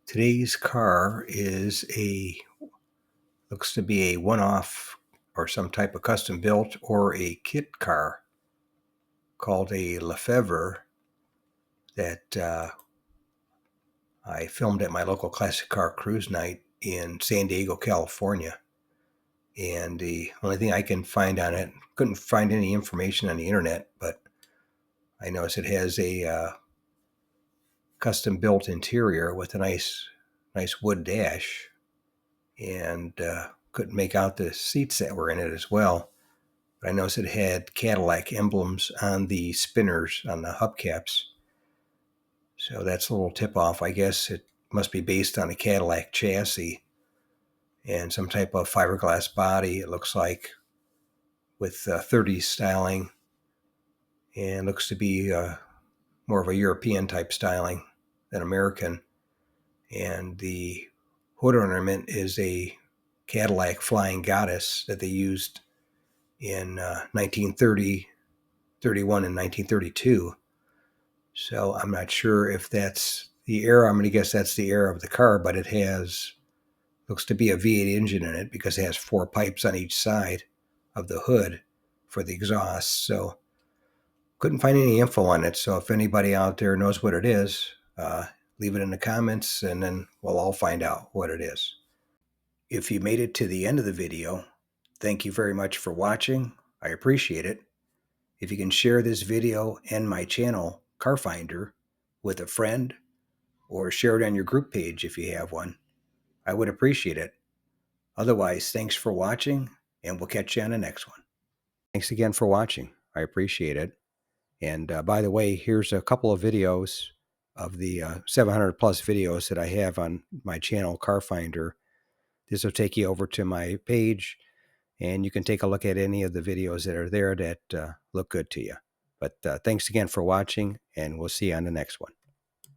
Today's car looks to be a one-off or some type of custom built or a kit car called a Fevre that I filmed at my local classic car cruise night in San Diego, California. And the only thing I can find on it, couldn't find any information on the internet, but I noticed it has a custom built interior with a nice wood dash, and couldn't make out the seats that were in it as well. But I noticed it had Cadillac emblems on the spinners on the hubcaps. So that's a little tip off. I guess it must be based on a Cadillac chassis and some type of fiberglass body, it looks like, with 30s styling, and looks to be more of a European type styling than American. And the hood ornament is a Cadillac Flying Goddess that they used in 1930, 31, and 1932. So I'm not sure if that's the era. I'm going to guess that's the era of the car, but it looks to be a V8 engine in it because it has 4 pipes on each side of the hood for the exhaust. So couldn't find any info on it. So if anybody out there knows what it is, leave it in the comments and then we'll all find out what it is. If you made it to the end of the video, thank you very much for watching. I appreciate it. If you can share this video and my channel, Car Finder, with a friend, or share it on your group page if you have one, I would appreciate it. Otherwise, thanks for watching, and we'll catch you on the next one. Thanks again for watching. I appreciate it. And by the way, here's a couple of videos of the 700 plus videos that I have on my channel, Car Finder. This will take you over to my page, and you can take a look at any of the videos that are there that look good to you. But thanks again for watching, and we'll see you on the next one.